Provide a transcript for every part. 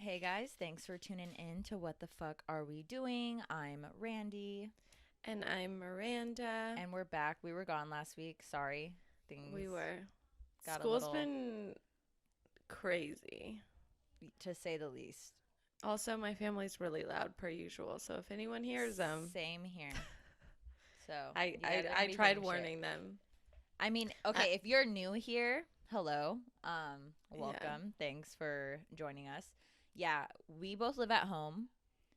Hey guys, thanks for tuning in to What the Fuck Are We Doing? I'm Randy, And I'm Miranda. and we're back. We were gone last week. Sorry. Things We were. got a School's little, been crazy. to say the least. Also, my family's really loud per usual, so if anyone hears them, Same here. So, I you I, guys are I gonna be tried hearing shit. warning them. I mean, I, okay, if you're new here, hello. yeah. Welcome. Thanks for joining us. Yeah, we both live at home,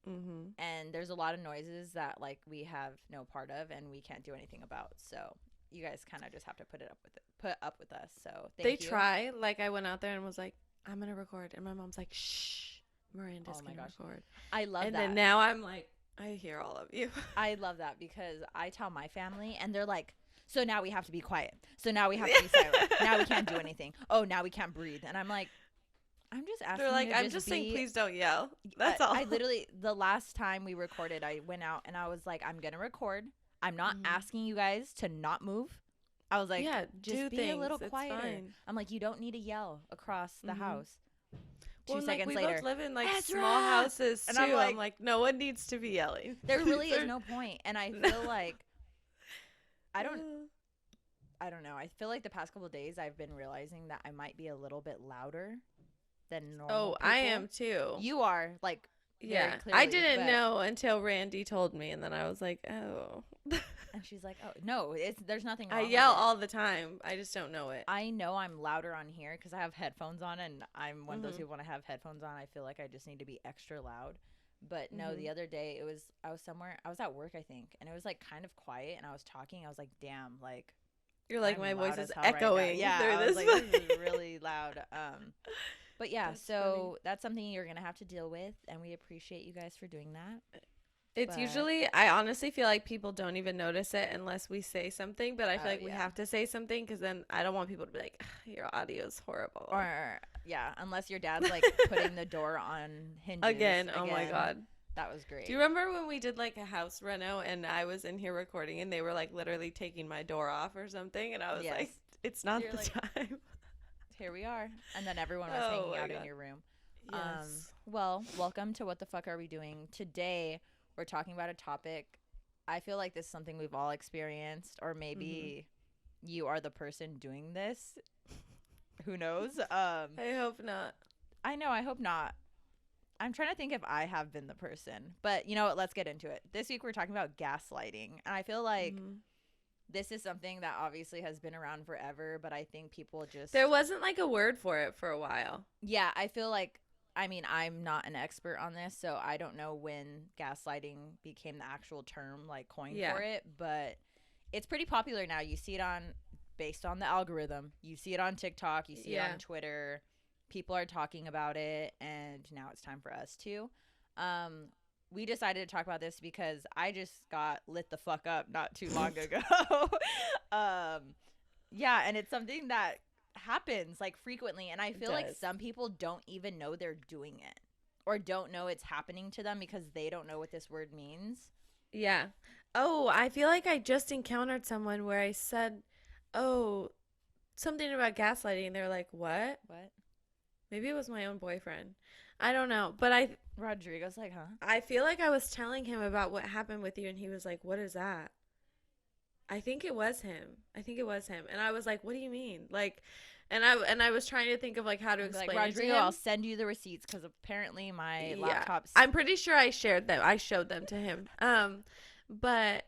Mhm. and there's a lot of noises that like we have no part of and we can't do anything about. So, you guys kind of just have to put up with us. So, They thank you. try. Like I went out there and was like, "I'm gonna record," and my mom's like, "Shh, Miranda's Oh my gonna gosh. record." I love And then that. now I'm like, I hear all of you. I love that because I tell my family and they're like, so now we have to be quiet. So now we have to be silent. Now we can't do anything. Oh, now we can't breathe. And I'm like, I'm just They're asking you like, to "I'm just just saying, be. please don't yell." I, That's all. I literally, the last time we recorded, I went out and I was like, I'm going to record. I'm not Mhm. asking you guys to not move. I was like, Yeah, just do be a things. little It's quieter. fine. I'm like, you don't need to yell across the Mhm. house. Well, Two and, like seconds we both later, live in like small Ezra! houses And I'm too. I'm like, like, no one needs to be yelling. there These really is are no point. And I no. feel like, I don't I don't know. I feel like the past couple of days I've been realizing that I might be a little bit louder than normal Oh, I people. am too. You are like very Yeah, I clearly, didn't but know until Randy told me, and then I was like, oh. and she's like, "Oh, no, it's there's nothing I wrong with yell it." all the time. I just don't know it. I know I'm louder on here cuz I have headphones on and I'm one of those Mhm. people when I have headphones on, I feel like I just need to be extra loud. But no, the Mhm. other day I was somewhere, I was at work I think, and it was like kind of quiet and I was talking. I was like, "Damn, like You're like, my I'm voice loud is as hell right now." echoing Yeah, through I was this like, this is place. really loud. But yeah, That's funny. so that's something you're gonna have to deal with, and we appreciate you guys for doing that. It's But usually, I honestly feel like people don't even notice it unless we say something, but I feel oh like we yeah, have to say something because then I don't want people to be like, your audio's horrible. or yeah, unless your dad's like putting the door on hinges Again, oh my again, God. that was Do you great. remember when we did like a house reno and I was in here recording and they were like literally taking my door off or something? And I was Yes, like, it's not you're the like, time. here we are, and then everyone was Oh hanging my out in God. your room. Yes. Well, welcome to What the Fuck Are We Doing today? We're talking about a topic. I feel like this is something we've all experienced, or Hmm. maybe you are the person doing this. Who knows? I hope not. I know. I hope not. I'm trying to think if I have been the person, but you know what? Let's get into it. This week we're talking about gaslighting, and I feel like Hmm. this is something that obviously has been around forever, but I think people There just, wasn't like a word for it for a while. yeah, I feel like, I mean, I'm not an expert on this, so I don't know when gaslighting became the actual term like coined Yeah. for it, but it's pretty popular now. You see it on, based on the algorithm, you see it on TikTok, you see it on Yeah. Twitter. People are talking about it, and now it's time for us to. Um, we decided to talk about this because I just got lit the fuck up not too long ago. um, yeah, and it's something that happens like frequently, and I It feel like does. some people don't even know they're doing it or don't know it's happening to them because they don't know what this word means. Yeah. Oh, I feel like I just encountered someone where I said, oh, something about gaslighting. And they're like, what? What? Maybe it was my own boyfriend. I don't know. But Rodrigo's like, huh? I feel like I was telling him about what happened with you, and he was like, what is that? I think it was him. I think it was him. And I was like, what do you mean? Like, and I was trying to think of like how to And be like, explain it to Rodrigo, I'll him. send you the receipts because apparently my Yeah. laptop's. I'm pretty sure I shared them. I showed them to him. But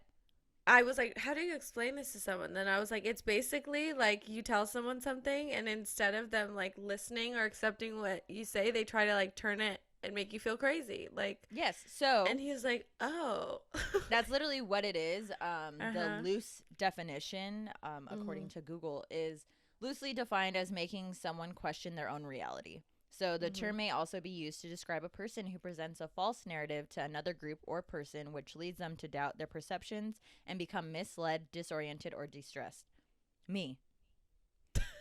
I was like, how do you explain this to someone? Then I was like, it's basically like you tell someone something and instead of them like listening or accepting what you say, they try to like turn it and make you feel crazy. Like, Yes, so and he was like, oh. that's literally what it is. The Uh-huh. loose definition, according Mhm. to Google, is loosely defined as making someone question their own reality. So the Mhm. term may also be used to describe a person who presents a false narrative to another group or person, which leads them to doubt their perceptions and become misled, disoriented, or distressed. Me.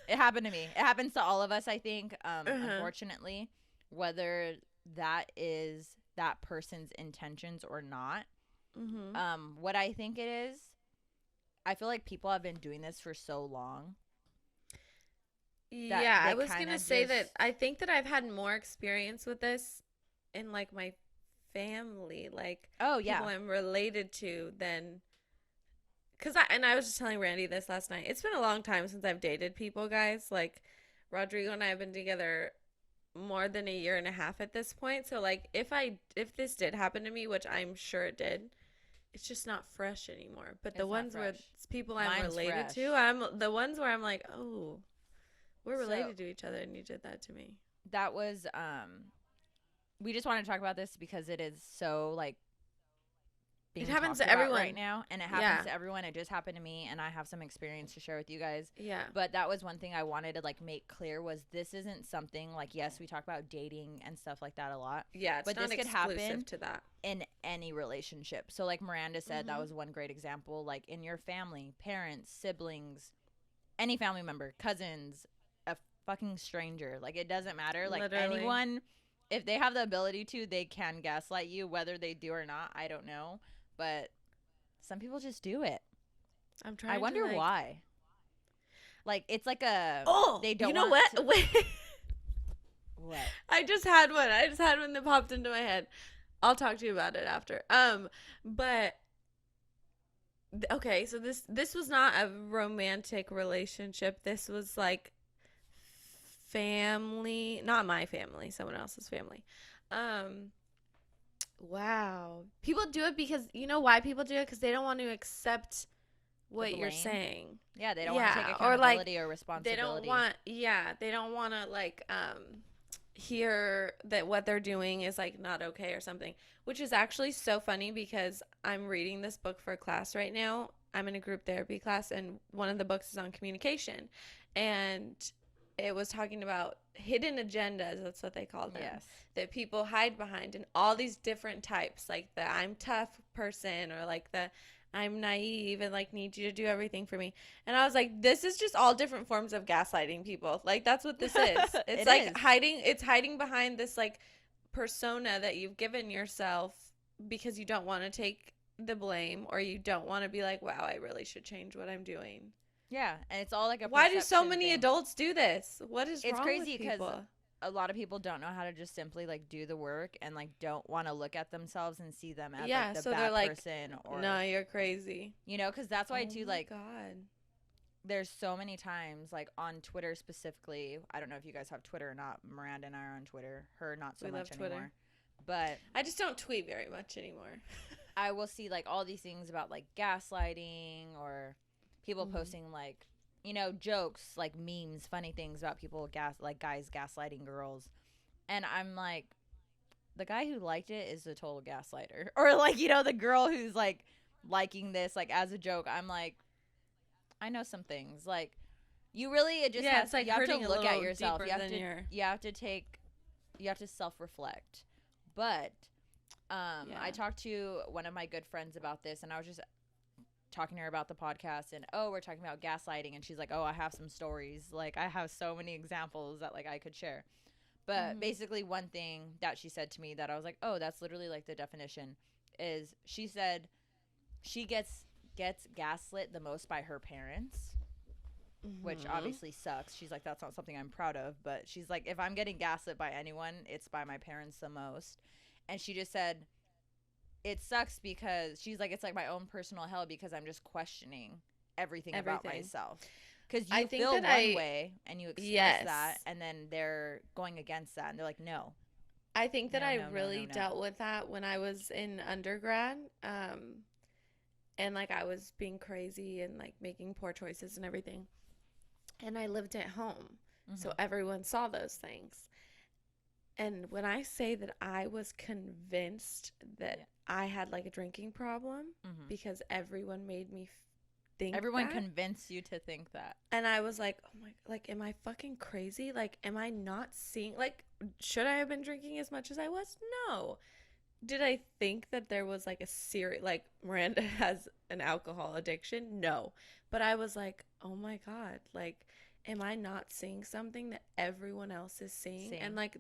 It happened to me. It happens to all of us, I think. Uh-huh. Unfortunately, whether that is that person's intentions or not. Mhm. What I think it is, I feel like people have been doing this for so long that Yeah, they I was kind gonna of say just, that I think that I've had more experience with this in like my family, like Oh yeah. people I'm related to, then I was just telling Randy this last night. It's been a long time since I've dated people, guys. Like Rodrigo and I have been together more than a year and a half at this point. So like if this did happen to me, which I'm sure it did, it's just not fresh anymore. But the It's not ones where fresh. it's people I'm Mine's related fresh. to, I'm the ones where I'm like, oh, we're So related to each other, and you did that to me. that was we just want to talk about this because it is so like It being happens talked to about everyone. right now, and it happens Yeah, to everyone. It just happened to me, and I have some experience to share with you guys. yeah, But that was one thing I wanted to like make clear was this isn't something like, yes, we talk about dating and stuff like that a lot, yeah. It's but not this could exclusive happen to that. in any relationship. So like Miranda said, that Mm-hmm. was one great example. Like in your family, parents, siblings, any family member, cousins, a fucking stranger, like it doesn't matter. Like Literally. anyone, if they have the ability to, they can gaslight you. Whether they do or not, I don't know, but some people just do it. I'm trying I wonder to like. why. Like it's like a Oh, they don't you know want what? to, Wait. what? I just had one. I just had one that popped into my head. I'll talk to you about it after. But okay, so this was not a romantic relationship. This was like family, not my family, someone else's family. Um, wow. People do it because you know why people do it? Because they don't want to accept The what you're blame? saying. Yeah, they don't want to take Yeah, or like accountability or they responsibility. they don't want to like hear that what they're doing is like not okay or something, which is actually so funny because I'm reading this book for class right now. I'm in a group therapy class, and one of the books is on communication, and it was talking about hidden agendas. That's what they call them. Yes. That people hide behind, and all these different types, like the I'm tough person, or like the I'm naive and like need you to do everything for me. And I was like, this is just all different forms of gaslighting people. Like that's what this is. It's It like is. hiding behind this like persona that you've given yourself because you don't want to take the blame, or you don't want to be like, wow, I really should change what I'm doing. Yeah, and it's all like a Why do so perception many thing. adults do this? What is It's wrong crazy with because people? a lot of people don't know how to just simply like do the work and like don't want to look at themselves and see them as Yeah, like the so they're bad like, person or no, you're crazy. you know, because that's why Oh too my like God. there's so many times like on Twitter specifically. I don't know if you guys have Twitter or not. Miranda and I are on Twitter. Her not so We much love Twitter. anymore. But I just don't tweet very much anymore. I will see like all these things about like gaslighting or people Mhm. posting like you know jokes like memes, funny things about people like guys gaslighting girls, and I'm like, the guy who liked it is a total gaslighter, or like you know the girl who's like liking this like as a joke. I'm like, I know some things like you really it just Yeah, has it's like you have to hurting a look at little yourself. deeper than your. You have to take you have to self-reflect. But Yeah. I talked to one of my good friends about this, and I was just talking to her about the podcast, and oh, we're talking about gaslighting, and she's like, oh, I have some stories, like I have so many examples that like I could share. But basically, one thing that she said to me that I was like, oh, that's literally like the definition is she said she gets gaslit the most by her parents, which obviously sucks. She's like, that's not something I'm proud of, but she's like, if I'm getting gaslit by anyone, it's by my parents the most. And she just said it sucks because she's like, it's like my own personal hell because I'm just questioning everything. about myself. Because you feel one way and you express that, and then they're going against that, and they're like, no. I think that No, I no, no, really no, no. dealt with that when I was in undergrad. And like I was being crazy and like making poor choices and everything. And I lived at home. So everyone saw those things. And when I say that I was convinced that I had like a drinking problem because everyone made me think Everyone that. convinced you to think that. And I was like, oh my, like, am I fucking crazy? Like, am I not seeing, like, should I have been drinking as much as I was? No. Did I think that there was like a serious, like, Miranda has an alcohol addiction? No. But I was like, oh my God, like, am I not seeing something that everyone else is seeing? And like,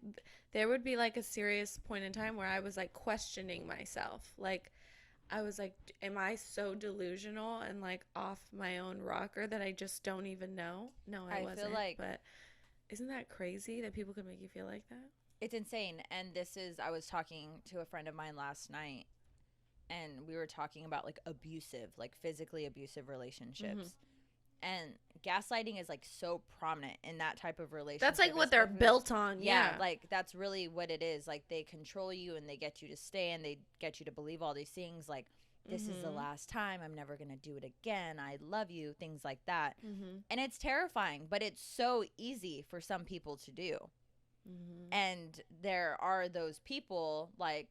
there would be like a serious point in time where I was like questioning myself. Like, I was like, am I so delusional and like off my own rocker that I just don't even know? No, I wasn't. Feel like but isn't that crazy that people could make you feel like that? It's insane. And I was talking to a friend of mine last night, and we were talking about like abusive, like physically abusive Mm-hmm. relationships. And gaslighting is like so prominent in that type of That's relationship, like what they're especially. built on. Yeah, Yeah. like that's really what it is. Like they control you and they get you to stay and they get you to believe all these things like this is the Mm-hmm. last time, I'm never going to do it again, I love you, things like that. Mm-hmm. And it's terrifying, but it's so easy for some people to do. Mm-hmm. And there are those people, like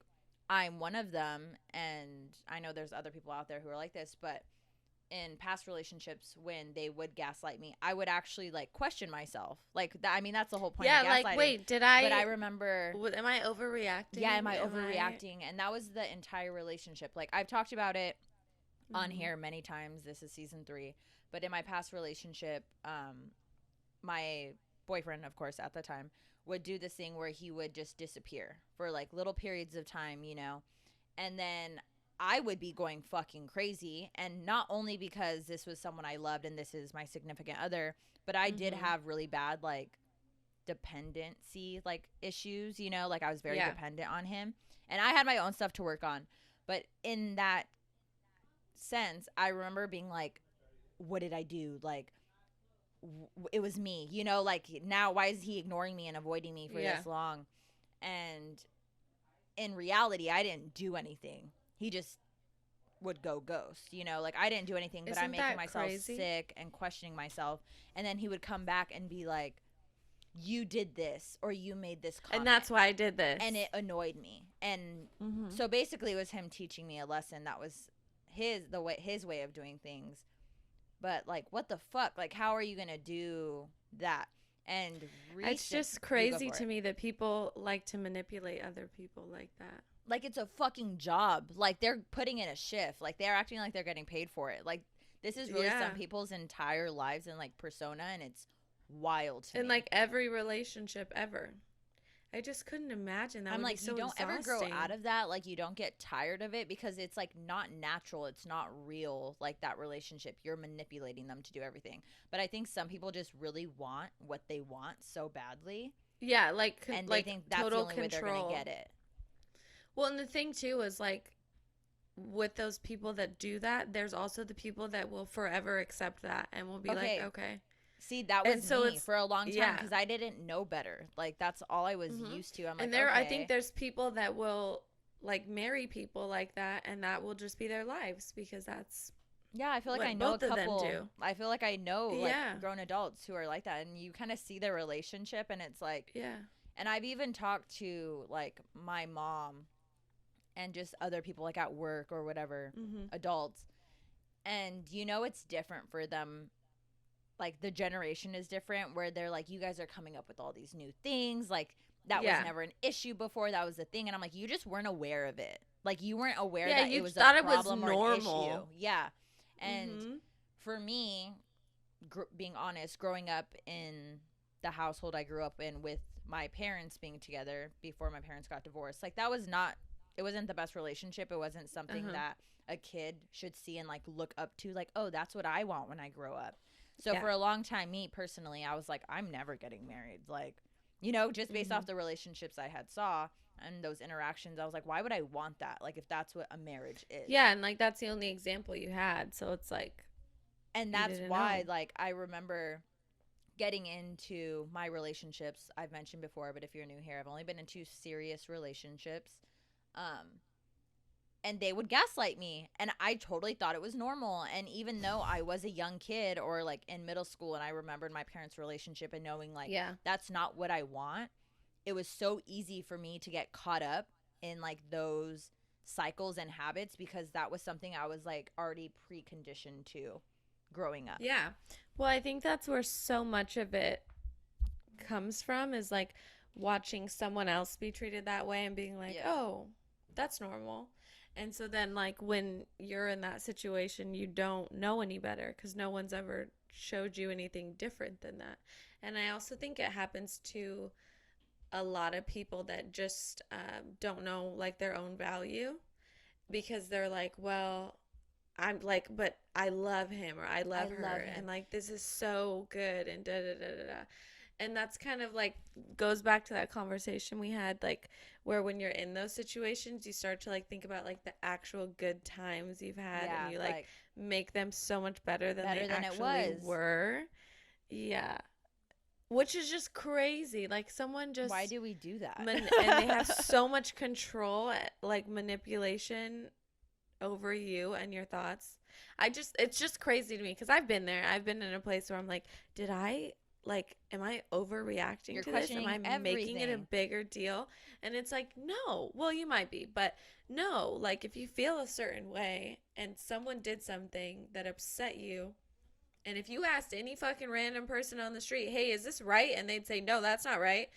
I'm one of them, and I know there's other people out there who are like this, but in past relationships when they would gaslight me, I would actually like question myself. Like I mean that's the whole point Yeah, of like, gaslighting. wait, did But I I, remember, am I overreacting? yeah, am I overreacting? And that was the entire relationship. Like I've talked about it on Mm-hmm. here many times. This is season 3. But in my past relationship, my boyfriend, of course, at the time, would do this thing where he would just disappear for like little periods of time, you know, and then I would be going fucking crazy. And not only because this was someone I loved and this is my significant other, but I did Mm-hmm. have really bad like dependency like issues, you know, like I was very Yeah. dependent on him. And I had my own stuff to work on. But in that sense, I remember being like, what did I do? Like, it was me, you know, like now why is he ignoring me and avoiding me for Yeah. this long? And in reality, I didn't do anything. He just would go ghost, you know, like I didn't do anything, but I'm Isn't making that myself crazy? sick and questioning myself. And then he would come back and be like, you did this or you made this And comment. that's why I did this. And it annoyed me. And Mm-hmm. so basically it was him teaching me a lesson that was his way of doing things. But like what the fuck? Like how are you going to do that? And It's just you go crazy for to it. me that people like to manipulate other people like that. Like it's a fucking job. Like they're putting in a shift. Like they're acting like they're getting paid for it. Like this is really Yeah. some people's entire lives and like persona, and it's wild to In me. like every relationship ever. I just couldn't imagine. That I'm would be like, you so don't ever grow exhausting. out of that. Like, you don't get tired of it because it's like not natural. It's not real. Like, that relationship, you're manipulating them to do everything. But I think some people just really want what they want so badly, Yeah, like and they like think that's the total only way they're going to control. get it. Well, and the thing too is like with those people that do that, there's also the people that will forever accept that and will be like, Okay. okay. See, that And was so me it's for a long time yeah. because I didn't know better. Like, that's all I was Hmm. used to. I'm And like, I think okay. there's people that will like marry people like that, and that will just be their lives because that's Yeah, I feel like I what know a both of them couple. do. I feel like I know like Yeah. grown adults who are like that, and you kind of see their relationship, and it's like, Yeah. and I've even talked to like my mom and just other people like at work or whatever, Hmm. adults, and you know it's different for them. Like the generation is different where they're like, you guys are coming up with all these new things, like that was Yeah. never an issue before, that was a thing. And I'm like, you just weren't aware of it. Like you weren't aware Yeah, that it you was a thought it was problem or an issue. normal. Yeah. And Hmm. for me, being honest, growing up in the household I grew up in with my parents being together before my parents got divorced, like that was not, it wasn't the best relationship. It wasn't something Uh-huh. that a kid should see and like look up to, like, oh, that's what I want when I grow up. So Yeah. for a long time, me personally, I was like, I'm never getting married. Like, you know, just based Hmm. off the relationships I had saw and those interactions, I was like, why would I want that? Like, if that's what a marriage is. Yeah, and like that's the only example you had, so it's like And you that's didn't why, know. like, I remember getting into my relationships. I've mentioned before, but if you're new here, I've only been in 2 serious relationships. Um, and they would gaslight me, and I totally thought it was normal. And even though I was a young kid or like in middle school, and I remembered my parents' relationship and knowing like Yeah. that's not what I want, it was so easy for me to get caught up in like those cycles and habits because that was something I was like already preconditioned to growing up. Yeah. Well, I think that's where so much of it comes from is like watching someone else be treated that way and being like, Yeah. "Oh, that's normal." And so then like when you're in that situation, you don't know any better cuz no one's ever showed you anything different than that. And I also think it happens to a lot of people that just don't know like their own value because they're like, well, I'm like, but I love him or I I love love her, him. and like this is so good, and da da da da da. And that's kind of like goes back to that conversation we had, like where when you're in those situations, you start to like think about like the actual good times you've had, and Yeah, you like like make them so much better than they better than it actually was. were. Yeah. Which is just crazy. Like someone Why just do we do that? and they have so much control, like manipulation over you and your thoughts. It's just crazy to me because I've been there. I've been in a place where I'm like, did I like, am I overreacting You're to this? Am questioning I making it a everything. bigger deal? And it's like, no. Well, you might be, but no. Like, if you feel a certain way and someone did something that upset you, and if you asked any fucking random person on the street, hey, is this right? And they'd say, no, that's not right,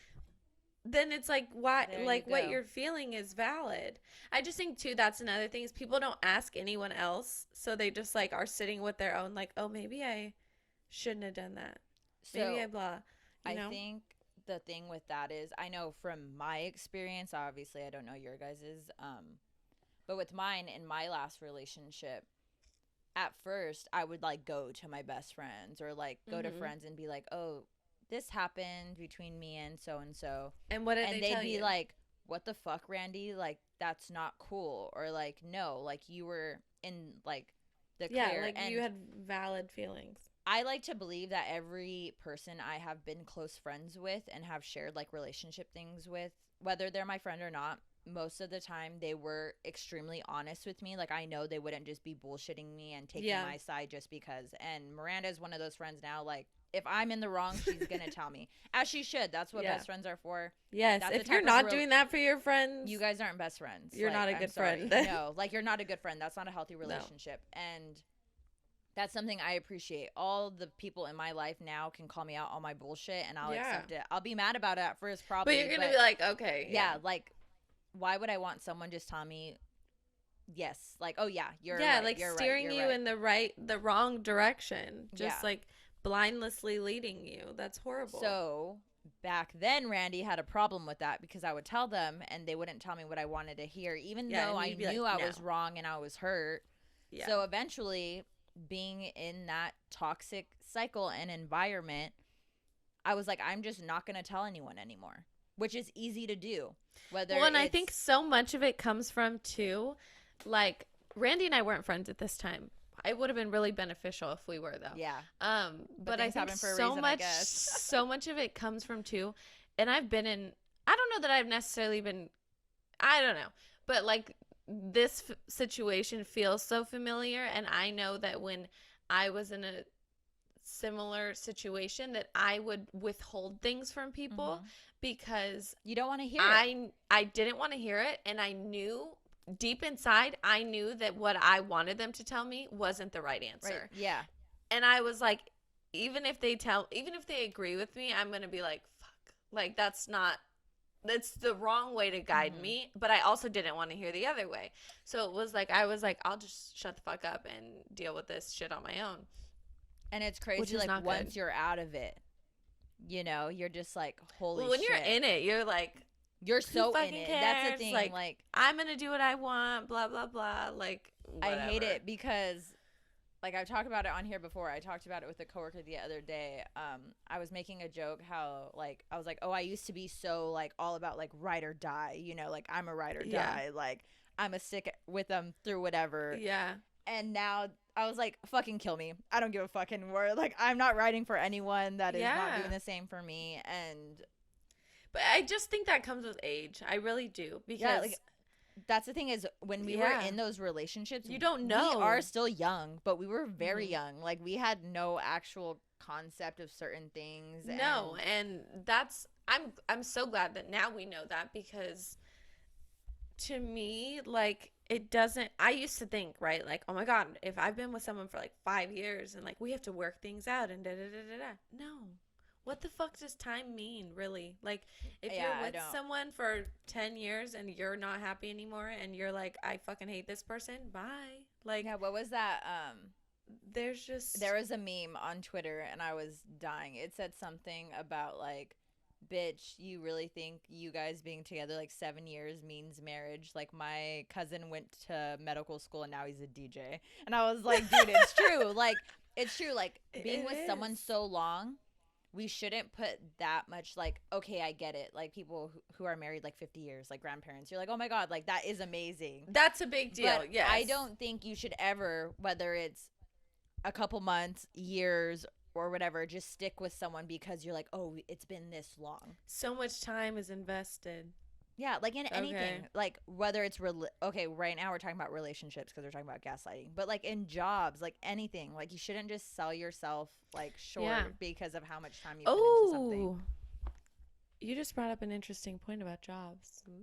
then it's like, why, There you like what go. you're feeling is valid. I just think too, that's another thing, is people don't ask anyone else, so they just like are sitting with their own, like, oh, maybe I shouldn't have done that, maybe I So blah, you I know. think the thing with that is, I know from my experience, obviously I don't know your guys's, but with mine in my last relationship, at first I would like go to my best friends or like go to Mm-hmm. friends and be like, "Oh, this happened between me and so," And what did and they they'd tell be you? like, "What the fuck, Randy? Like that's not cool," or like, "No, like you were in like the Yeah, clear." like you And had valid feelings. I like to believe that every person I have been close friends with and have shared like relationship things with, whether they're my friend or not, most of the time they were extremely honest with me. Like I know they wouldn't just be bullshitting me and taking Yeah. my side just because. And Miranda is one of those friends now. Like if I'm in the wrong, she's gonna tell me, as she should. That's what Yeah. best friends are for. Yes, That's the if you're type of not doing that for your you friends, guys aren't best friends. you're Like not a I'm good sorry, friend. no, like you're not a good friend. That's not a healthy No. relationship. And that's something I appreciate. All the people in my life now can call me out on my bullshit and I'll Yeah. accept it. I'll be mad about it at first, But you're probably, gonna but be like, okay, yeah. yeah, like, why would I want someone just tell me, yes, like, oh, yeah, you're Yeah, right, like you're right, steering you're you right. in the wrong direction, just Yeah. like blindlessly leading you. That's horrible. So back then, Randy had a problem with that because I would tell them and they wouldn't tell me what I wanted to hear, even Yeah, though and I you'd be like, knew I no. was wrong and I was hurt. Yeah. So eventually, being in that toxic cycle and environment, I was like, I'm just not going to tell anyone anymore, which is easy to do. Whether Well, and I think it's, so much of it comes from too, like Randy and I weren't friends at this time. It would have been really beneficial if we were though. yeah, but But I things think happen for a so reason, I much guess. so much of it comes from too, and I've been in, I don't know that I've necessarily been, I don't know, but like this situation feels so familiar, and I know that when I was in a similar situation, that I would withhold things from people Hmm. because You don't want to hear it. I didn't want to hear it, and I knew deep inside, I knew that what I wanted them to tell me wasn't the right Right. answer. Yeah. And I was like, even if they agree with me, I'm going to be like, fuck. Like that's the wrong way to guide Hmm. me, but I also didn't want to hear the other way. So it was like I was like, I'll just shut the fuck up and deal with this shit on my own, And it's which crazy, is like, not good. once you're out of it, you're just like, holy Well, when you're shit. in it, you're like, You're who so in fucking it. That's the cares? thing. Like, Like, I'm going to do what I want, blah blah blah, like I hate whatever. it because like I've talked about it on here before. I talked about it with a coworker the other day. I was making a joke how like I was like, oh, I used to be so like all about like ride or die, like I'm a ride or Yeah. die, like I'm a stick with them through whatever. Yeah. And now I was like, fucking kill me. I don't give a fucking word. Like I'm not riding for anyone that is not Yeah. doing the same for me. And But I just think that comes with age. I really do, yeah, because like that's the thing is when we were yeah, in those relationships, you don't we are know. still young, but we were very Mhm. young. Like we had no actual concept of certain things. No, And and that's I'm so glad that now we know that, because to me, like, it doesn't, I used to think, right, like, oh my god, if I've been with someone for like 5 years and like we have to work things out and da da da da da. No. What the fuck does time mean, really? Like, if yeah, you're I with don't. someone for 10 years and you're not happy anymore and you're like, I fucking hate this person, bye. Like, Yeah, what was that? there's just, There was a meme on Twitter and I was dying. It said something about like, bitch, you really think you guys being together like 7 years means marriage? Like my cousin went to medical school and now he's a DJ. And I was like, dude, it's true. Like it's true. Like being it with is. someone so long, we shouldn't put that much, like, okay, I get it. Like, people who are married like 50 years, like grandparents, you're like, oh my God, like, that is amazing. That's a big deal. But yes. I don't think you should ever, whether it's a couple months, years, or whatever, just stick with someone because you're like, oh, it's been this long. So much time is invested. Yeah, like in anything, like whether it's okay, right now we're talking about relationships because we're talking about gaslighting, but like in jobs, like anything, like you shouldn't just sell yourself like short because of how much time you put into something. You just brought up an interesting point about jobs. Have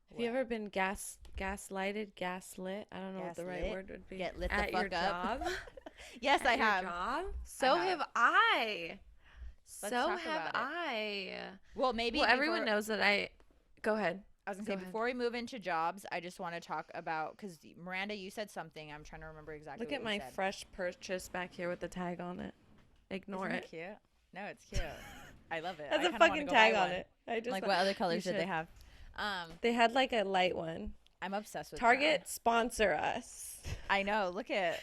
What? you ever been gaslighted, gaslit? I don't know what the right word would be. Get lit the at fuck your up. job? Yes, I At your have. job? So have I. Let's So talk have about it. I. Well, maybe everyone knows that I. Go ahead. I was gonna say before we move into jobs, I just want to talk about, because Miranda, you said something. I'm trying to remember exactly. Look at my fresh purchase back here with the tag on it. Ignore Isn't it. Cute. No, it's cute. I love it. Has a fucking tag on it. I just like, what other colors did they have? They had like a light one. I'm obsessed with Target. Sponsor us. I know. Look at.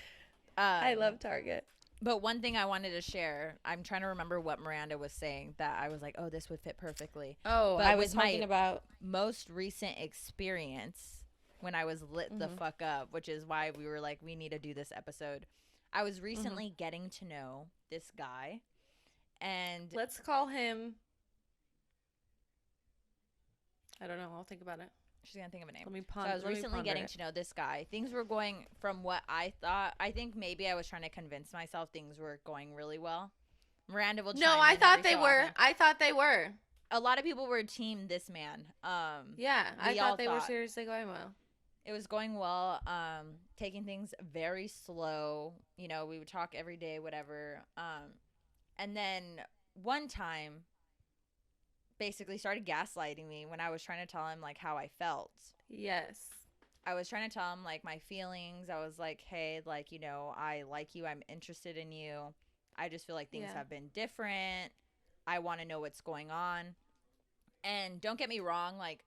I love Target. But one thing I wanted to share, I'm trying to remember what Miranda was saying that I was like, oh, this would fit perfectly. Oh, but I was talking about most recent experience when I was lit the fuck up, which is why we were like, we need to do this episode. I was recently getting to know this guy, and let's call him. I don't know. I'll think about it. She's gonna think of a name. Let me So I was recently getting to know this guy. Things were going from what I thought. I think maybe I was trying to convince myself things were going really well. Miranda will. No, I thought they were. I thought they were. A lot of people were team this man. Yeah, I thought they were seriously going well. It was going well. Taking things very slow. You know, we would talk every day, whatever. And then one time, basically started gaslighting me when I was trying to tell him like how I felt. Yes. I was trying to tell him like my feelings. I was like, hey, like, you know, I like you. I'm interested in you. I just feel like things have been different. I want to know what's going on. And don't get me wrong, like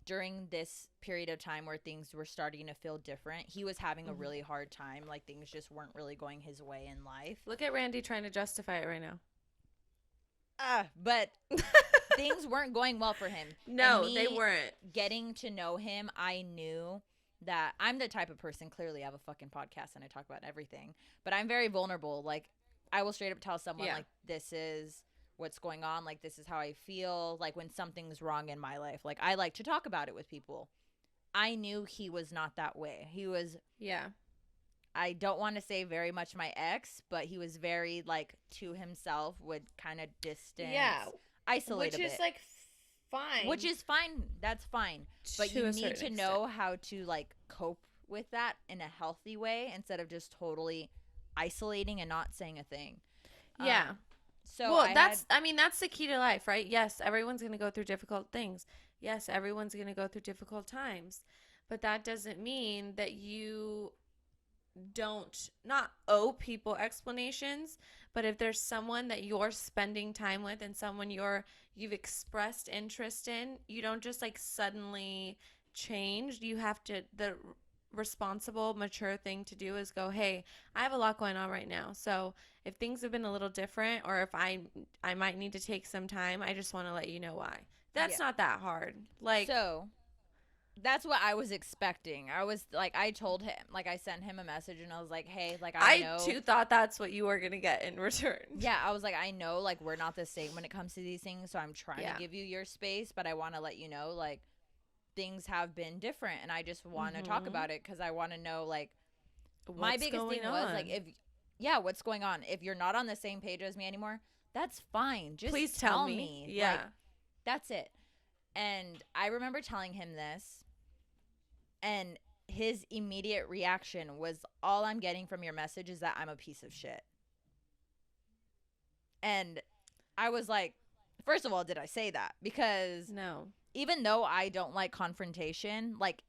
during this period of time where things were starting to feel different, he was having a really hard time. Like things just weren't really going his way in life. Look at Randy trying to justify it right now. But things weren't going well for him. No, they weren't. Getting to know him, I knew that I'm the type of person, clearly I have a fucking podcast and I talk about everything, but I'm very vulnerable. Like I will straight up tell someone like, this is what's going on. Like, this is how I feel. Like when something's wrong in my life, like I like to talk about it with people. I knew he was not that way. He was, I don't want to say very much my ex, but he was very like to himself, would kind of distance, isolate a bit. Which is like fine. Which is fine. That's fine. But you need to know how to like cope with that in a healthy way instead of just totally isolating and not saying a thing. So that's the key to life, right? Yes, everyone's going to go through difficult things. Yes, everyone's going to go through difficult times. But that doesn't mean that you not owe people explanations, but if there's someone that you're spending time with and someone you've expressed interest in, you don't just like suddenly change. You have to, the responsible, mature thing to do is go, hey, I have a lot going on right now, so if things have been a little different, or if I might need to take some time, I just want to let you know why. That's not that hard. Like, so that's what I was expecting. I was like, I told him, like, I sent him a message and I was like, hey, like, I know. I too thought that's what you were going to get in return. Yeah, I was like, I know, like, we're not the same when it comes to these things, so I'm trying to give you your space, but I want to let you know, like, things have been different, and I just want to talk about it because I want to know, like, my biggest thing was, like, what's going on? If you're not on the same page as me anymore, that's fine. Just please tell me. Yeah. Like, that's it. And I remember telling him this, and his immediate reaction was, all I'm getting from your message is that I'm a piece of shit. And I was like, first of all, did I say that? Because no. Even though I don't like confrontation, like,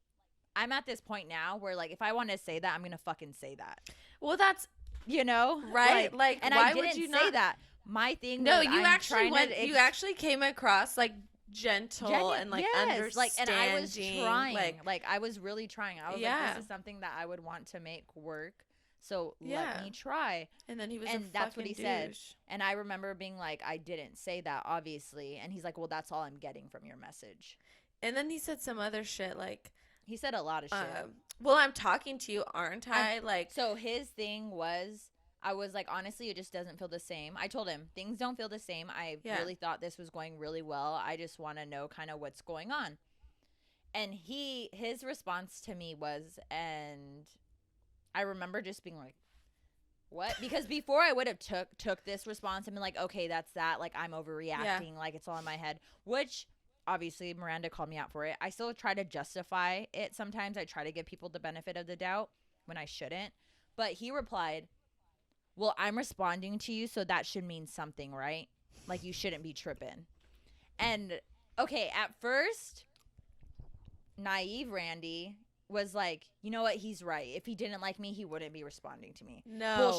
I'm at this point now where, like, if I want to say that, I'm going to fucking say that. Well, that's, you know? Right? Like and why I didn't would you say not? that. My thing no, was, you actually you actually came across, like, gentle and, like, understanding. Like, and I was trying. Like, I was really trying. I was like, this is something that I would want to make work. So let me try. And then he was and that's what he said. douche. And I remember being like, I didn't say that, obviously. And he's like, well, that's all I'm getting from your message. And then he said some other shit like, he said a lot of shit. Well, I'm talking to you, aren't I? Like, so his thing was, I was like, honestly, it just doesn't feel the same. I told him things don't feel the same. I really thought this was going really well. I just want to know kind of what's going on. And his response to me was, and I remember just being like, what? Because before I would have took this response and been like, okay, that's that. Like, I'm overreacting. Like, it's all in my head. Which, obviously, Miranda called me out for it. I still try to justify it sometimes. I try to give people the benefit of the doubt when I shouldn't. But he replied, well, I'm responding to you, so that should mean something, right? Like, you shouldn't be tripping. And, okay, at first, naive Randy was like, you know what, he's right. If he didn't like me, he wouldn't be responding to me. No.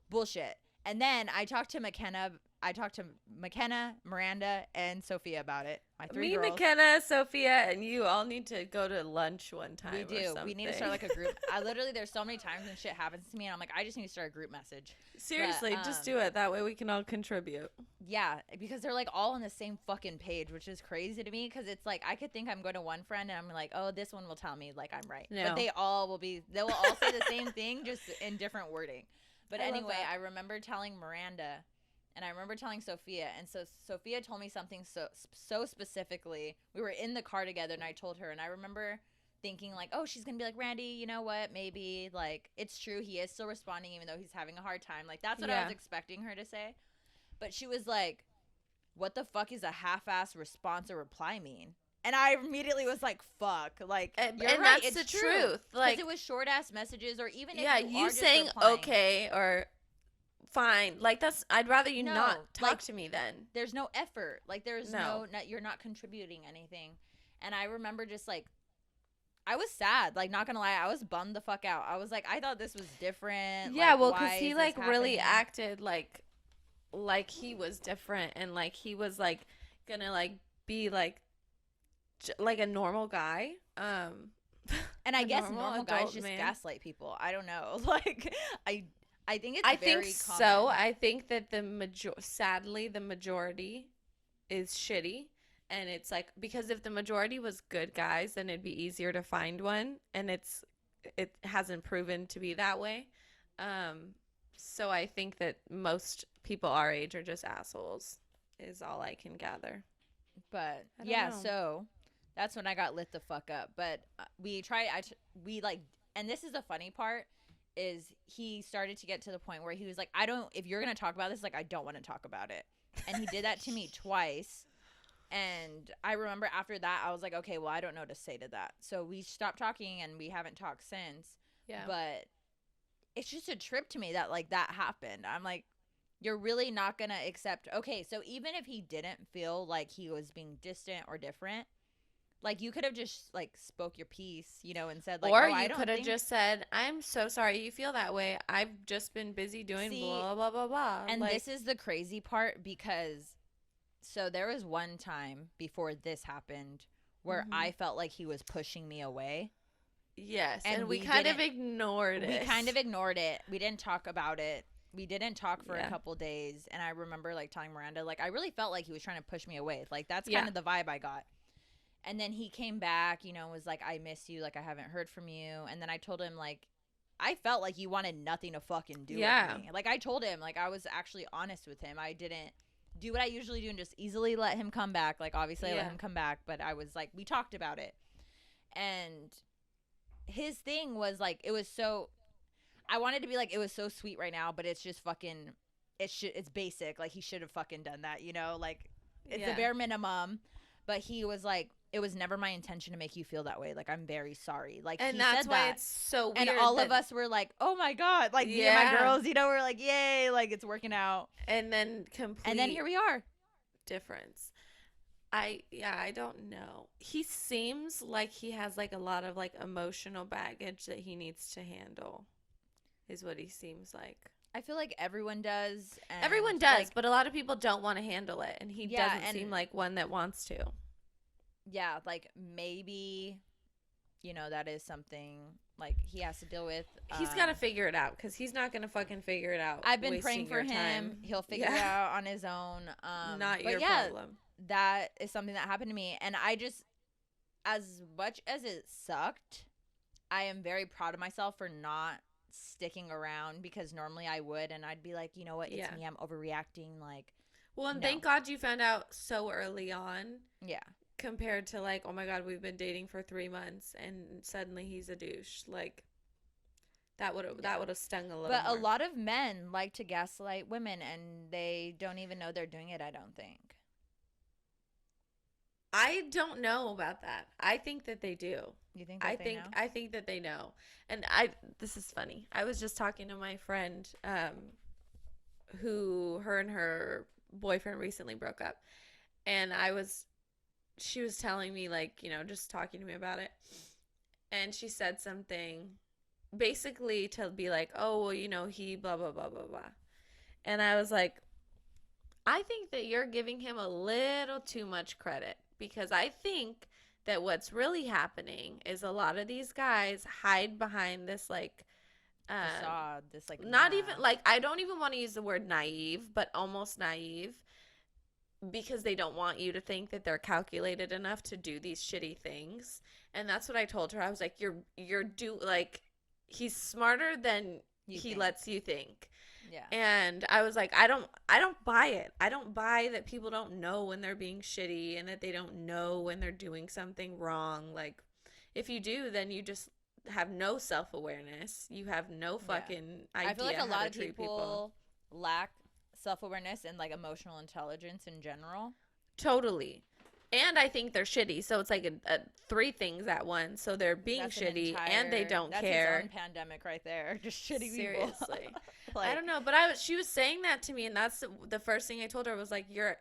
Bullshit. And then I talked to McKenna, Miranda, and Sophia about it. My three girls. McKenna, Sophia, and you all need to go to lunch one time. We do. We need to start like a group. I literally, there's so many times when shit happens to me, and I'm like, I just need to start a group message. Seriously, just do it. That way we can all contribute. Yeah, because they're like all on the same fucking page, which is crazy to me. Because it's like I could think I'm going to one friend, and I'm like, oh, this one will tell me like I'm right. No. But they will all say the same thing, just in different wording. But anyway, I remember telling Miranda, and I remember telling Sophia, and so Sophia told me something so specifically. We were in the car together, and I told her, and I remember thinking like, oh, she's gonna be like, Randy, you know what, maybe like it's true, he is still responding even though he's having a hard time. Like, that's what I was expecting her to say. But she was like, what the fuck is a half-ass response or reply mean? And I immediately was like, fuck. Like, you're right, that's it's the true. Truth. Like, it was short-ass messages, or even if you are saying just replying, okay or fine. Like, I'd rather you not talk to me then. There's no effort. Like, there's you're not contributing anything. And I remember just like, I was sad. Like, not gonna lie, I was bummed the fuck out. I was like, I thought this was different. Yeah, like, well, because he like really acted like he was different, and like he was like gonna like be like a normal guy. And I guess normal guys just gaslight people. I don't know. Like, I think it's very common. So. I think that sadly the majority is shitty, and it's like, because if the majority was good guys, then it'd be easier to find one, and it hasn't proven to be that way. So I think that most people our age are just assholes, is all I can gather. But yeah, so that's when I got lit the fuck up. But we like, and this is the funny part, is he started to get to the point where he was like, if you're going to talk about this, like, I don't want to talk about it. And he did that to me twice. And I remember after that, I was like, okay, well, I don't know what to say to that. So we stopped talking, and we haven't talked since. Yeah. But it's just a trip to me that, like, that happened. I'm like, you're really not going to accept. Okay, so even if he didn't feel like he was being distant or different, like, you could have just, like, spoke your piece, you know, and said, like, or you could have just said, I'm so sorry you feel that way. I've just been busy doing blah, blah, blah, blah. And like, this is the crazy part, because so there was one time before this happened where I felt like he was pushing me away. Yes, and we kind of ignored it. We kind of ignored it. We didn't talk about it. We didn't talk for a couple days. And I remember, like, telling Miranda, like, I really felt like he was trying to push me away. Like, that's kind of the vibe I got. And then he came back, you know, was like, I miss you. Like, I haven't heard from you. And then I told him, like, I felt like you wanted nothing to fucking do with me. Like, I told him, like, I was actually honest with him. I didn't do what I usually do and just easily let him come back. Like, obviously I let him come back, but I was like, we talked about it. And his thing was like, it was so, I wanted to be like, it was so sweet right now, but it's just fucking, it's basic. Like, he should have fucking done that, you know? Like, it's the bare minimum. But he was like, it was never my intention to make you feel that way. Like, I'm very sorry. Like, and he that's said why that. It's so weird. And all of us were like, oh my God. Like, me and my girls, you know, we're like, yay, like, it's working out. And then here we are. Difference. I don't know. He seems like he has like a lot of like emotional baggage that he needs to handle, is what he seems like. I feel like everyone does. Everyone does, like, but a lot of people don't want to handle it, and he doesn't seem like one that wants to. Yeah, like, maybe that is something like he has to deal with. He's got to figure it out because he's not going to fucking figure it out. I've been praying for him. Time. He'll figure it out on his own. Not your problem. That is something that happened to me. And I just, as much as it sucked, I am very proud of myself for not sticking around, because normally I would, and I'd be like, you know what, it's me, I'm overreacting. Like, well, and thank God you found out so early on. Yeah. Compared to like, oh my God, we've been dating for 3 months and suddenly he's a douche. Like, that would have stung a little. But more. A lot of men like to gaslight women, and they don't even know they're doing it. I don't think. I don't know about that. I think that they do. You think? I think that they know. And this is funny. I was just talking to my friend, who her and her boyfriend recently broke up, and she was telling me, like, just talking to me about it, and she said something basically to be like, oh, well, he blah blah blah blah blah, and I was like, I think that you're giving him a little too much credit, because I think that what's really happening is a lot of these guys hide behind this like facade, this like not even like, I don't even want to use the word naive, but almost naive, because they don't want you to think that they're calculated enough to do these shitty things. And that's what I told her. I was like, he's smarter than he lets you think. Yeah. And I was like, I don't buy it. I don't buy that people don't know when they're being shitty and that they don't know when they're doing something wrong. Like, if you do, then you just have no self-awareness. You have no fucking idea. I feel like a lot of people lack self-awareness and like emotional intelligence in general. Totally. And I think they're shitty. So it's like a 3 things at once. So they're being shitty and they don't care. That's its own pandemic right there. Just shitty people. Seriously. Like, I don't know, but she was saying that to me, and that's the first thing I told her was like, you're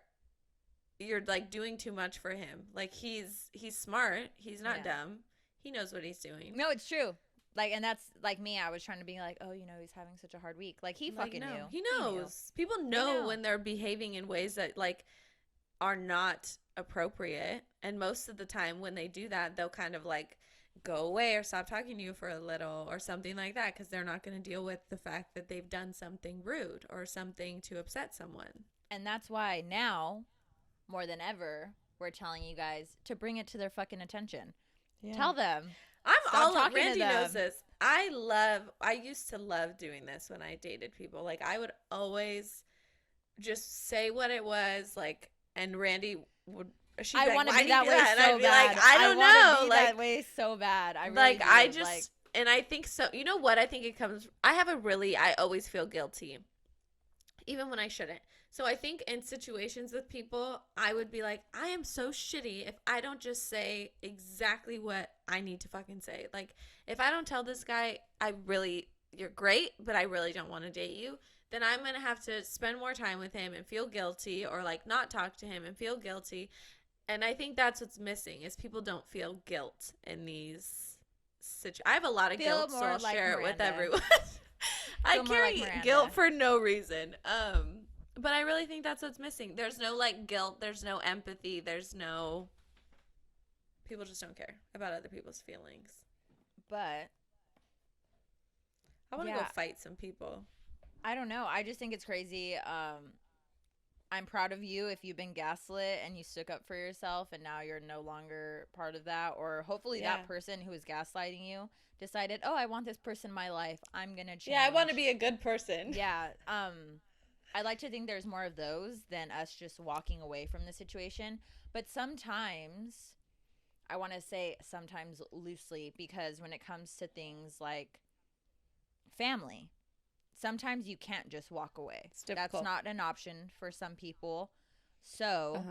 like doing too much for him. Like, he's smart. He's not dumb. He knows what he's doing. No, it's true. Like, and that's like me. I was trying to be like, oh, he's having such a hard week. Like, he fucking knew. He knows. People know when they're behaving in ways that like are not appropriate, and most of the time when they do that, they'll kind of like go away or stop talking to you for a little or something like that, because they're not going to deal with the fact that they've done something rude or something to upset someone. And that's why now, more than ever, we're telling you guys to bring it to their fucking attention. Yeah. Tell them. Randy knows this. I used to love doing this when I dated people. Like, I would always just say what it was, like, and Randy would. I want to be that way so bad. I don't know. Like, that way so bad. I really like do. I just and I think so. You know what? I think it comes. I always feel guilty, even when I shouldn't. So I think in situations with people, I would be like, I am so shitty if I don't just say exactly what I need to fucking say. Like, if I don't tell this guy, you're great, but I really don't want to date you, then I'm going to have to spend more time with him and feel guilty, or like not talk to him and feel guilty. And I think that's what's missing, is people don't feel guilt in these situations. I have a lot of guilt, so I'll share it with everyone. I carry guilt for no reason. But I really think that's what's missing. There's no like guilt. There's no empathy. People just don't care about other people's feelings. But I want to go fight some people. I don't know. I just think it's crazy. I'm proud of you if you've been gaslit and you stuck up for yourself, and now you're no longer part of that. Or hopefully that person who was gaslighting you decided, oh, I want this person in my life. I'm going to change. Yeah, I want to be a good person. Yeah. I like to think there's more of those than us just walking away from the situation. But sometimes, I want to say sometimes loosely, because when it comes to things like family, sometimes you can't just walk away. That's not an option for some people. So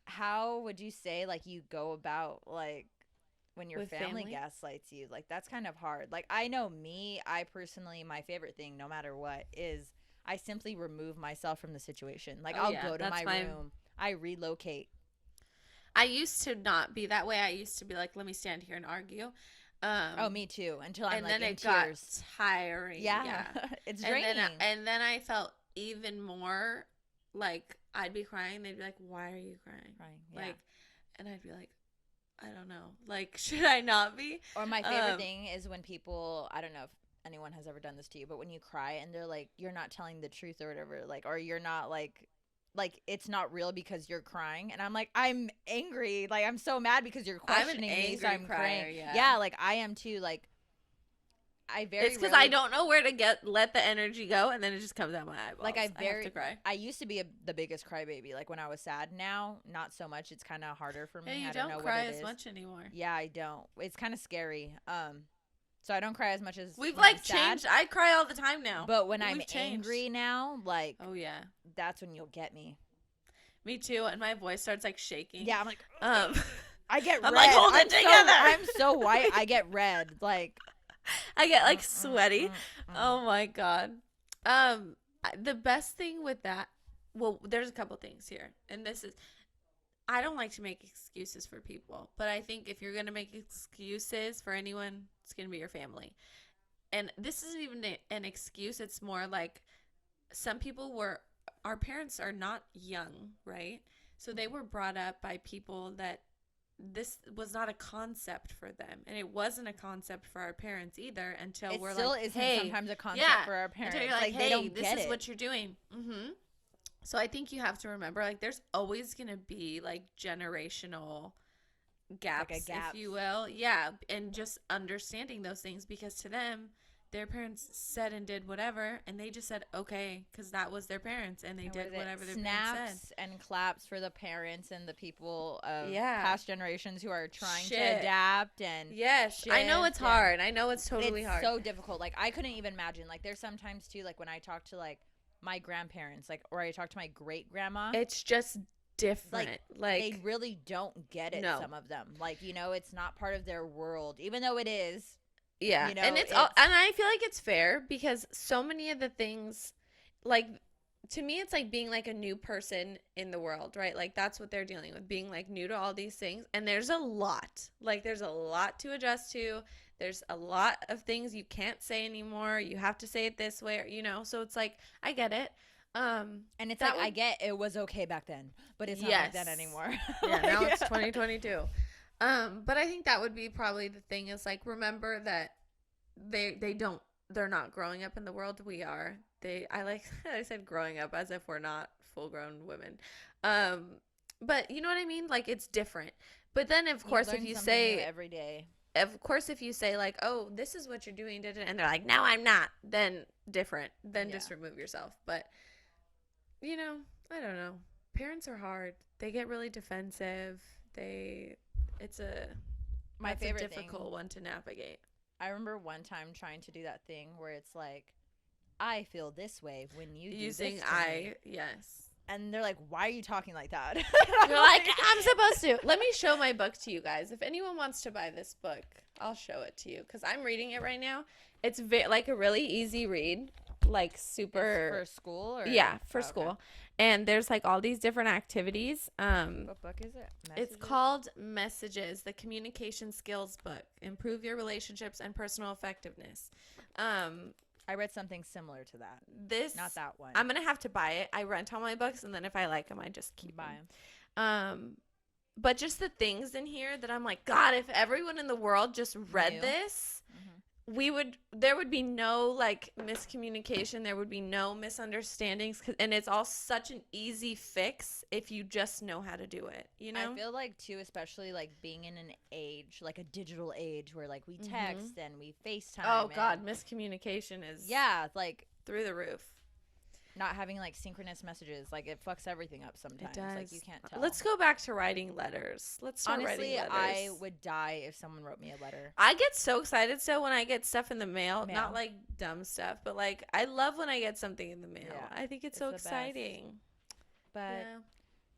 how would you say, like, you go about, like, when your family gaslights you? Like, that's kind of hard. Like, I know me, I personally, my favorite thing, no matter what, is I simply remove myself from the situation. Like, I'll go to my room. I relocate. I used to not be that way. I used to be like, let me stand here and argue. Me too. Until I'm and like then in it tears. got tiring. Yeah. It's draining. And then I felt even more like I'd be crying. They'd be like, "Why are you crying?" Yeah. Like, and I'd be like, I don't know. Like, should I not be? Or my favorite thing is when people, I don't know if anyone has ever done this to you, but when you cry and they're like, you're not telling the truth or whatever, like, or you're not like it's not real because you're crying. And I'm like, I'm angry. Like, I'm so mad because you're questioning me, so I'm crying. Yeah, like I am too. Like, it's because I don't know where to let the energy go, and then it just comes out my eyeballs. Like, I have to cry. I used to be the biggest crybaby. Like, when I was sad. Now, not so much. It's kind of harder for me. Yeah, you I don't know cry what it as is. much anymore. Yeah, I don't. It's kind of scary. So I don't cry as much as we've when like changed. I cry all the time now. But when I'm angry now, like, oh yeah, that's when you'll get me. Me too. And my voice starts like shaking. Yeah, I'm like, I get red. I'm like, hold it together. I'm so white. I get red. Like, I get like sweaty. Oh my God. The best thing with that, well, there's a couple things here. And this is, I don't like to make excuses for people, but I think if you're going to make excuses for anyone, it's going to be your family. And this isn't even an excuse. It's more like some people our parents are not young, right? So they were brought up by people that this was not a concept for them. And it wasn't a concept for our parents either until it we're still like, isn't hey, sometimes a concept for our parents. Until you're like, hey, they don't this get is it. what you're doing. Mm-hmm. So I think you have to remember, like, there's always going to be, like, generational gaps, like a gap. if you will. Yeah, and just understanding those things because to them, their parents said and did whatever, and they just said, okay, because that was their parents, and they did whatever their parents said. Snaps and claps for the parents and the people of past generations who are trying to adapt and shift. I know it's hard. I know it's totally hard. It's so difficult. Like, I couldn't even imagine. Like, there's sometimes, too, like, when I talk to, like, my grandparents, like, or I talk to my great-grandma. It's just different. Like they really don't get it, some of them. Like, you know, it's not part of their world, even though it is. Yeah, you know, and and I feel like it's fair because so many of the things, like, to me, it's like being like a new person in the world, right? Like, that's what they're dealing with, being like new to all these things. And there's a lot to adjust to. There's a lot of things you can't say anymore. You have to say it this way, or, you know, so it's like, I get it. And it's like, I get it was okay back then, but it's not like that anymore. Yeah, now it's 2022. But I think that would be probably the thing is, like, remember that they're not growing up in the world we are. I said growing up as if we're not full grown women. But you know what I mean? Like, it's different. But then of course if you say every day, of course if you say like, oh, this is what you're doing, and they're like, no, I'm not, then different. Then just remove yourself. But you know, I don't know. Parents are hard. They get really defensive. It's a difficult one to navigate. I remember one time trying to do that thing where it's like, I feel this way when you using do this to me. Yes. And they're like, why are you talking like that? You're like, I'm supposed to. Let me show my book to you guys. If anyone wants to buy this book, I'll show it to you because I'm reading it right now. It's like a really easy read, like super. It's for school? Or? Yeah, for school. Okay. And there's like all these different activities. What book is it? Messages? It's called Messages, the Communication Skills Book. Improve your relationships and personal effectiveness. I read something similar to that. Not that one. I'm going to have to buy it. I rent all my books, and then if I like them, I just keep them. But just the things in here that I'm like, God, if everyone in the world just read this, there would be no like miscommunication. There would be no misunderstandings. And it's all such an easy fix if you just know how to do it, you know? I feel like too, especially like being in an age, like a digital age where like we text and we FaceTime. Oh God, miscommunication is like through the roof. Not having like synchronous messages, like it fucks everything up sometimes. It does. Like you can't tell. Let's go back to writing letters. Let's start Honestly, writing letters. I would die if someone wrote me a letter. I get so excited still when I get stuff in the mail. Not like dumb stuff, but like I love when I get something in the mail. Yeah, I think it's so exciting. But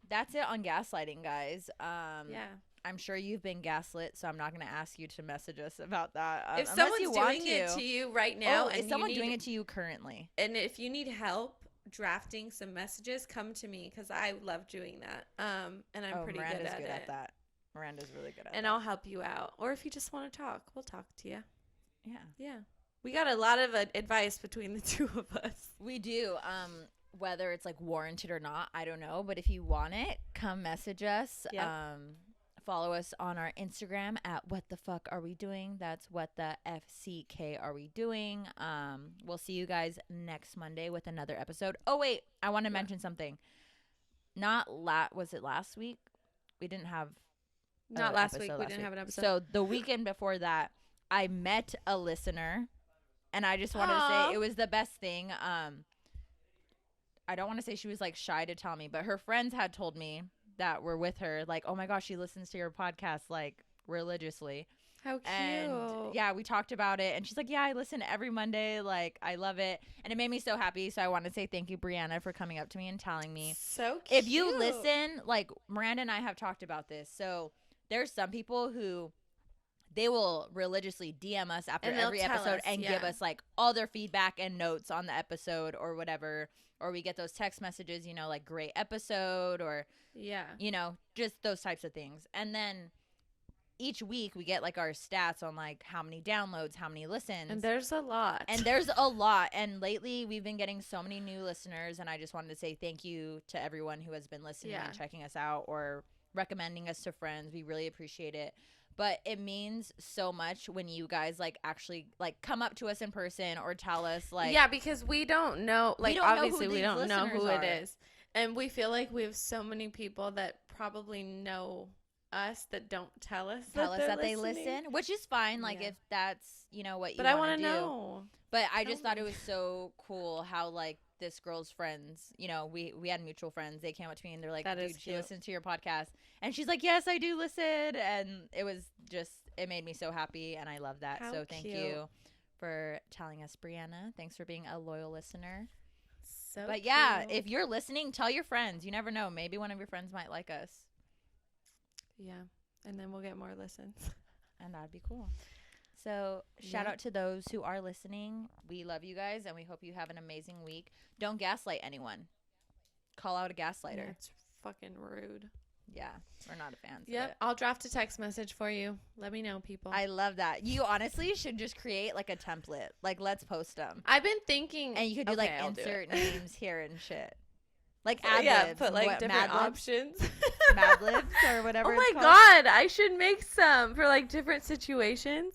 that's it on gaslighting, guys. I'm sure you've been gaslit, so I'm not going to ask you to message us about that. If someone's doing it to you right now, is someone doing it to you currently? And if you need help drafting some messages, come to me because I love doing that. And I'm pretty good at that. Miranda's really good at that. And I'll help you out. Or if you just want to talk, we'll talk to you. Yeah. We got a lot of advice between the two of us. We do. Whether it's like warranted or not, I don't know. But if you want it, come message us. follow us on our Instagram at what the fuck are we doing. That's what the FCK are we doing. We'll see you guys next Monday with another episode. Oh wait, I want to mention something. Was it last week? We didn't have not last week. We didn't have an episode. So the weekend before that, I met a listener, and I just want to say it was the best thing. I don't want to say she was like shy to tell me, but her friends had told me that were with her, like, oh my gosh, she listens to your podcast like religiously. How cute. And yeah, we talked about it, and she's like, yeah, I listen every Monday, like I love it, and it made me so happy. So I want to say thank you, Brianna, for coming up to me and telling me. So cute. If you listen, like Miranda and I have talked about this, so there's some people who they will religiously DM us after every episode and give us like all their feedback and notes on the episode or whatever. Or we get those text messages, you know, like great episode or, you know, just those types of things. And then each week we get like our stats on like how many downloads, how many listens. And there's a lot. And lately we've been getting so many new listeners. And I just wanted to say thank you to everyone who has been listening and checking us out or recommending us to friends. We really appreciate it. But it means so much when you guys like actually like come up to us in person or tell us like because we don't know, like obviously we don't know who it is, and we feel like we have so many people that probably know us that don't tell us that they listen, which is fine, like if that's, you know, what you want to do. But I want to know. But I just thought it was so cool how like this girl's friends, you know, we had mutual friends. They came up to me and they're like, dude, she listens to your podcast. And she's like, yes, I do listen. And it was just, it made me so happy. And I love that. So thank you for telling us, Brianna. Thanks for being a loyal listener. But yeah, if you're listening, tell your friends. You never know. Maybe one of your friends might like us. Yeah. And then we'll get more listens. And that'd be cool. So shout out to those who are listening. We love you guys, and we hope you have an amazing week. Don't gaslight anyone. Call out a gaslighter. That's fucking rude. Yeah, we're not a fan. Yep, I'll draft a text message for you. Let me know, people. I love that. You honestly should just create like a template. Like, let's post them. I've been thinking. And you could do like insert names here and shit. Like ad libs. Yeah, put like different options. Mad libs or whatever. Oh my god, I should make some for like different situations.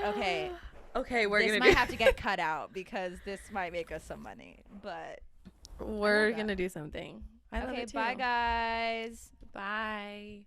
Okay. Okay, this might have to get cut out because this might make us some money, but we're gonna do something. Okay, bye guys. Bye.